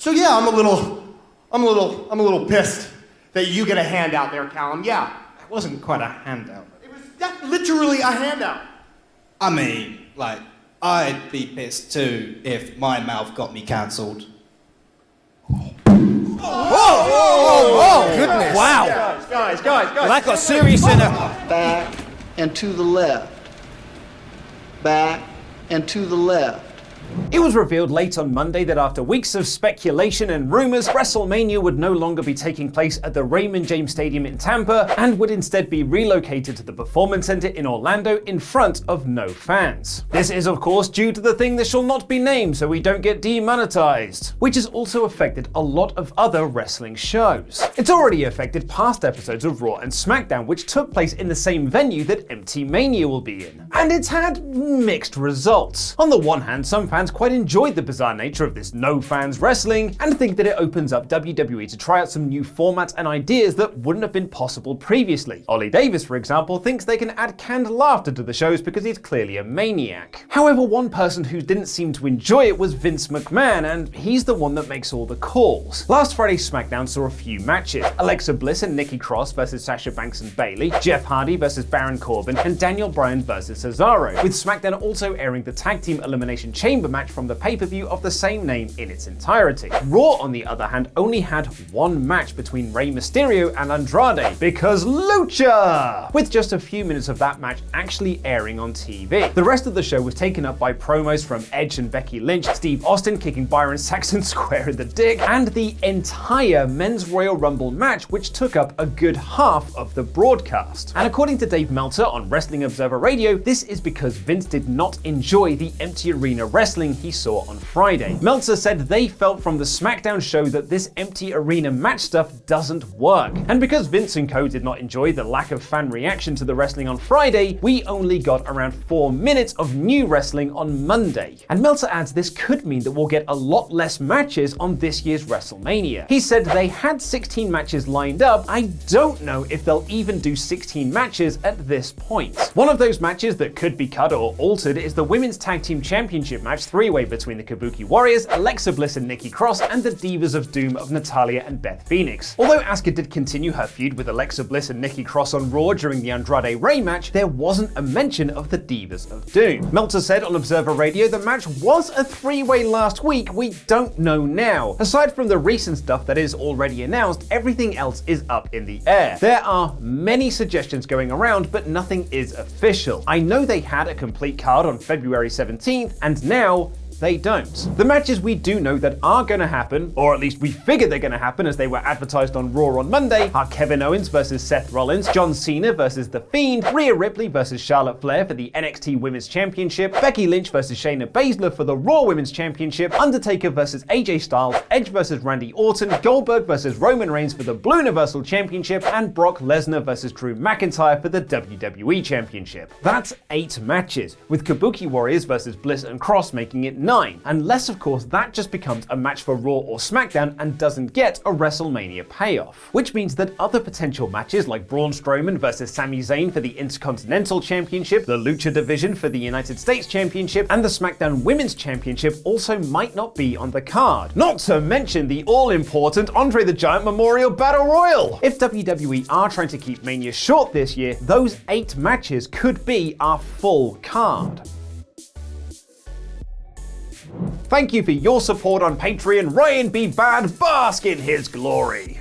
So yeah, I'm a little pissed that you get a handout there, Callum. Yeah, It wasn't quite a handout. it was literally a handout. I mean, like, I'd be pissed too if my mouth got me cancelled. Oh, goodness. Wow. Guys. Well, that got serious in a... Back and to the left. Back and to the left. It was revealed late on Monday that after weeks of speculation and rumors, WrestleMania would no longer be taking place at the Raymond James Stadium in Tampa and would instead be relocated to the Performance Center in Orlando in front of no fans. This is of course due to the thing that shall not be named so we don't get demonetized, which has also affected a lot of other wrestling shows. It's already affected past episodes of Raw and SmackDown, which took place in the same venue that MT Mania will be in. And it's had mixed results. On the one hand, some fans quite enjoyed the bizarre nature of this no fans wrestling and think that it opens up WWE to try out some new formats and ideas that wouldn't have been possible previously. Ollie Davis, for example, thinks they can add canned laughter to the shows because he's clearly a maniac. However, one person who didn't seem to enjoy it was Vince McMahon, and he's the one that makes all the calls. Last Friday's SmackDown saw a few matches: Alexa Bliss and Nikki Cross versus Sasha Banks and Bayley, Jeff Hardy versus Baron Corbin, and Daniel Bryan versus Cesaro, with SmackDown also airing the Tag Team Elimination Chamber match from the pay-per-view of the same name in its entirety. Raw, on the other hand, only had one match between Rey Mysterio and Andrade, because Lucha! With just a few minutes of that match actually airing on TV. The rest of the show was taken up by promos from Edge and Becky Lynch, Steve Austin kicking Byron Saxton square in the dick, and the entire Men's Royal Rumble match, which took up a good half of the broadcast. And according to Dave Meltzer on Wrestling Observer Radio, this is because Vince did not enjoy the empty arena wrestling he saw on Friday. Meltzer said they felt from the SmackDown show that this empty arena match stuff doesn't work. And because Vince and co did not enjoy the lack of fan reaction to the wrestling on Friday, we only got around 4 minutes of new wrestling on Monday. And Meltzer adds this could mean that we'll get a lot less matches on this year's WrestleMania. He said they had 16 matches lined up. I don't know if they'll even do 16 matches at this point. One of those matches that could be cut or altered is the Women's Tag Team Championship match three-way between the Kabuki Warriors, Alexa Bliss and Nikki Cross, and the Divas of Doom of Natalya and Beth Phoenix. Although Asuka did continue her feud with Alexa Bliss and Nikki Cross on Raw during the Andrade Rey match, there wasn't a mention of the Divas of Doom. Meltzer said on Observer Radio the match was a three-way last week. We don't know now. Aside from the recent stuff that is already announced, everything else is up in the air. There are many suggestions going around, but nothing is official. I know they had a complete card on February 17th, and now they don't. The matches we do know that are going to happen, or at least we figure they're going to happen as they were advertised on Raw on Monday, are Kevin Owens versus Seth Rollins, John Cena versus The Fiend, Rhea Ripley versus Charlotte Flair for the NXT Women's Championship, Becky Lynch versus Shayna Baszler for the Raw Women's Championship, Undertaker versus AJ Styles, Edge versus Randy Orton, Goldberg versus Roman Reigns for the Blue Universal Championship, and Brock Lesnar versus Drew McIntyre for the WWE Championship. That's 8 matches, with Kabuki Warriors versus Bliss and Cross making it 9, unless of course that just becomes a match for Raw or SmackDown and doesn't get a WrestleMania payoff. Which means that other potential matches like Braun Strowman versus Sami Zayn for the Intercontinental Championship, the Lucha Division for the United States Championship, and the SmackDown Women's Championship also might not be on the card. Not to mention the all-important Andre the Giant Memorial Battle Royal. If WWE are trying to keep Mania short this year, those 8 matches could be our full card. Thank you for your support on Patreon. Ryan B. Bad, bask in his glory.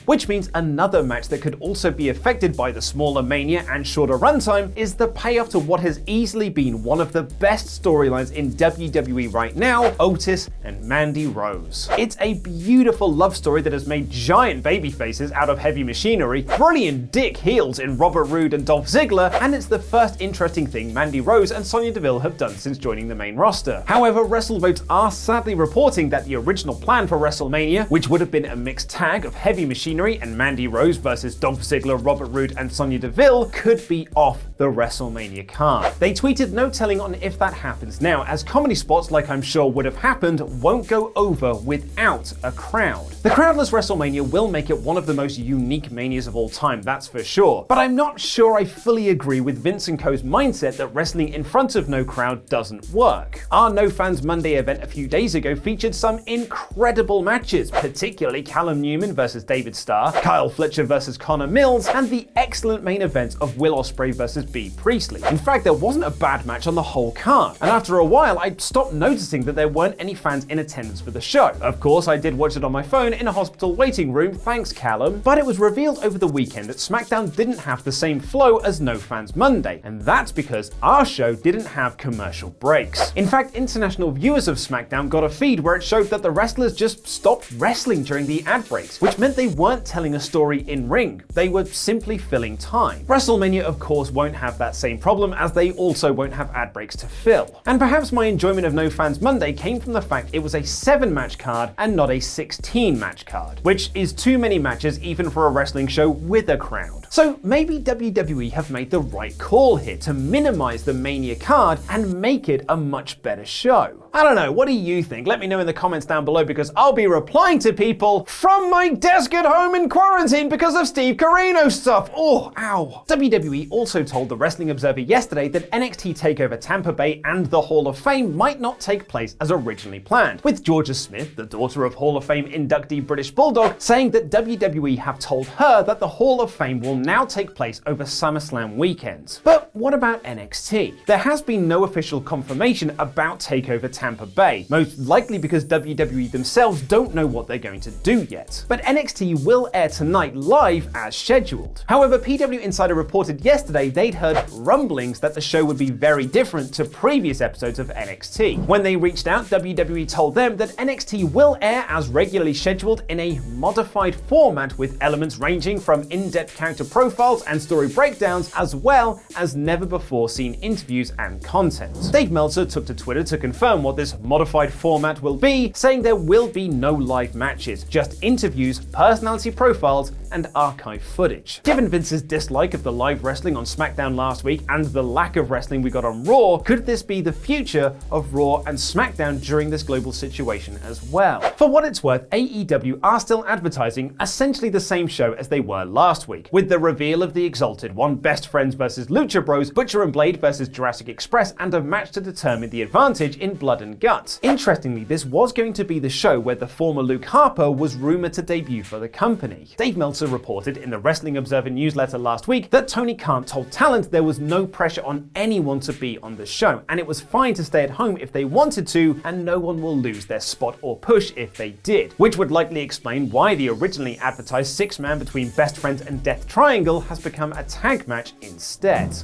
Which means another match that could also be affected by the smaller Mania and shorter runtime is the payoff to what has easily been one of the best storylines in WWE right now, Otis and Mandy Rose. It's a beautiful love story that has made giant baby faces out of heavy machinery, brilliant dick heels in Robert Roode and Dolph Ziggler, and it's the first interesting thing Mandy Rose and Sonya Deville have done since joining the main roster. However, WrestleVotes are sadly reporting that the original plan for WrestleMania, which would have been a mixed tag of heavy Machinery and Mandy Rose versus Dolph Ziggler, Robert Roode, and Sonya Deville could be off the WrestleMania card. They tweeted no telling on if that happens now, as comedy spots, like I'm sure would have happened, won't go over without a crowd. The crowdless WrestleMania will make it one of the most unique manias of all time, that's for sure. But I'm not sure I fully agree with Vince & Co.'s mindset that wrestling in front of no crowd doesn't work. Our No Fans Monday event a few days ago featured some incredible matches, particularly Callum Newman versus David Starr, Kyle Fletcher versus Connor Mills, and the excellent main event of Will Ospreay versus B. Priestley. In fact, there wasn't a bad match on the whole card, and after a while I stopped noticing that there weren't any fans in attendance for the show. Of course, I did watch it on my phone in a hospital waiting room, thanks Callum, but it was revealed over the weekend that SmackDown didn't have the same flow as No Fans Monday, and that's because our show didn't have commercial breaks. In fact, international viewers of SmackDown got a feed where it showed that the wrestlers just stopped wrestling during the ad breaks, which meant they weren't telling a story in ring, they were simply filling time. WrestleMania, of course, won't have that same problem, as they also won't have ad breaks to fill. And perhaps my enjoyment of No Fans Monday came from the fact it was a 7-match card and not a 16-match card, which is too many matches even for a wrestling show with a crowd. So maybe WWE have made the right call here to minimize the Mania card and make it a much better show. I don't know, what do you think? Let me know in the comments down below, because I'll be replying to people from my desk at home in quarantine because of Steve Corino stuff. Oh, ow. WWE also told the Wrestling Observer yesterday that NXT TakeOver Tampa Bay and the Hall of Fame might not take place as originally planned, with Georgia Smith, the daughter of Hall of Fame inductee British Bulldog, saying that WWE have told her that the Hall of Fame will now take place over SummerSlam weekends. But what about NXT? There has been no official confirmation about TakeOver Tampa Bay, most likely because WWE themselves don't know what they're going to do yet. But NXT will air tonight live as scheduled. However, PW Insider reported yesterday they'd heard rumblings that the show would be very different to previous episodes of NXT. When they reached out, WWE told them that NXT will air as regularly scheduled in a modified format with elements ranging from in-depth character profiles and story breakdowns, as well as never before seen interviews and content. Dave Meltzer took to Twitter to confirm what this modified format will be, saying there will be no live matches, just interviews, personality profiles, and archive footage. Given Vince's dislike of the live wrestling on SmackDown last week and the lack of wrestling we got on Raw, could this be the future of Raw and SmackDown during this global situation as well? For what it's worth, AEW are still advertising essentially the same show as they were last week, with the reveal of the Exalted One, Best Friends versus Lucha Bros, Butcher and Blade versus Jurassic Express, and a match to determine the advantage in Blood and Guts. Interestingly, this was going to be the show where the former Luke Harper was rumored to debut for the company. Dave Meltzer reported in the Wrestling Observer newsletter last week that Tony Khan told talent there was no pressure on anyone to be on the show, and it was fine to stay at home if they wanted to, and no one will lose their spot or push if they did, which would likely explain why the originally advertised 6-man between Best Friends and Death Triangle has become a tag match instead.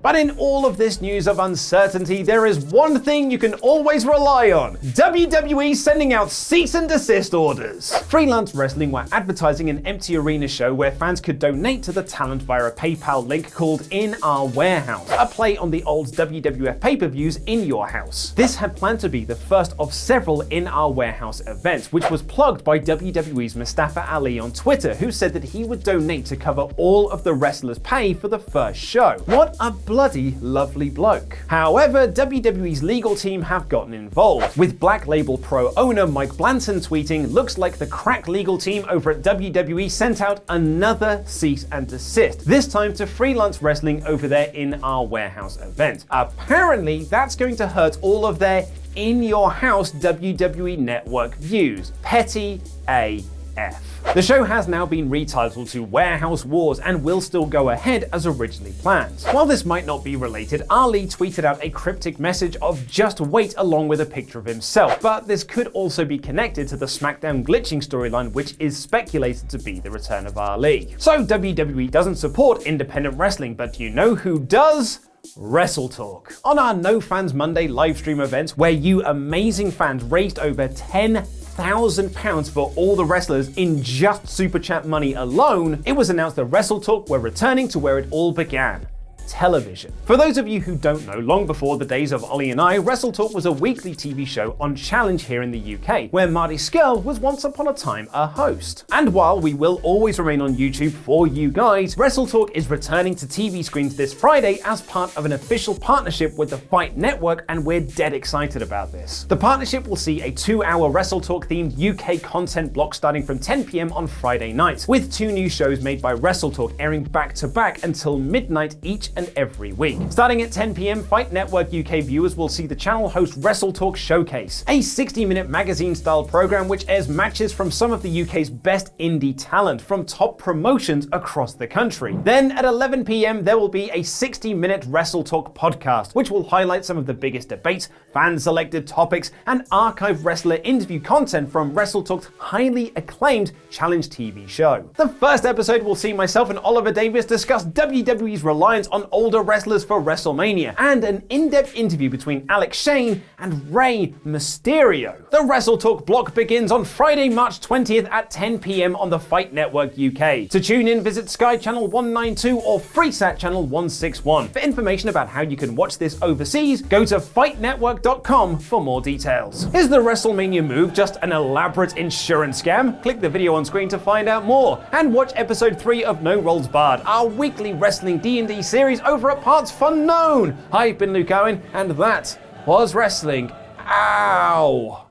But in all of this news of uncertainty, there is one thing you can always rely on: WWE sending out cease and desist orders. Freelance Wrestling were advertising an empty arena show where fans could donate to the talent via a PayPal link called In Our Warehouse, a play on the old WWF pay-per-views In Your House. This had planned to be the first of several In Our Warehouse events, which was plugged by WWE's Mustafa Ali on Twitter, who said that he would donate to cover all of the wrestlers' pay for the first show. What a bloody lovely bloke. However, WWE's legal team have gotten involved, with Black Label Pro owner Mike Blanton tweeting, "Looks like the crack legal team over at WWE sent out another cease and desist, this time to Freelance Wrestling over their In Our Warehouse event. Apparently, that's going to hurt all of their In Your House WWE Network views. Petty AF. The show has now been retitled to Warehouse Wars and will still go ahead as originally planned. While this might not be related, Ali tweeted out a cryptic message of "just wait" along with a picture of himself, but this could also be connected to the SmackDown glitching storyline, which is speculated to be the return of Ali. So WWE doesn't support independent wrestling, but you know who does? WrestleTalk. On our No Fans Monday livestream events, where you amazing fans raised over £10,000 for all the wrestlers in just Super Chat money alone, it was announced that WrestleTalk were returning to where it all began: television. For those of you who don't know, long before the days of Ollie and I, WrestleTalk was a weekly TV show on Challenge here in the UK, where Marty Scurll was once upon a time a host. And while we will always remain on YouTube for you guys, WrestleTalk is returning to TV screens this Friday as part of an official partnership with the Fight Network, and we're dead excited about this. The partnership will see a 2-hour WrestleTalk themed UK content block starting from 10 PM on Friday night, with 2 new shows made by WrestleTalk airing back to back until midnight each and every week. Starting at 10 PM, Fight Network UK viewers will see the channel host WrestleTalk Showcase, a 60-minute magazine-style program which airs matches from some of the UK's best indie talent from top promotions across the country. Then at 11 PM, there will be a 60-minute WrestleTalk podcast, which will highlight some of the biggest debates, fan-selected topics, and archive wrestler interview content from WrestleTalk's highly acclaimed Challenge TV show. The first episode will see myself and Oliver Davis discuss WWE's reliance on older wrestlers for WrestleMania, and an in-depth interview between Alex Shane and Rey Mysterio. The WrestleTalk block begins on Friday, March 20th at 10 PM on the Fight Network UK. To tune in, visit Sky Channel 192 or Freesat Channel 161. For information about how you can watch this overseas, go to fightnetwork.com for more details. Is the WrestleMania move just an elaborate insurance scam? Click the video on screen to find out more, and watch episode 3 of No Rolls Barred, our weekly wrestling D&D series over at Parts Unknown. I've been Luke Owen, and that was wrestling. Ow!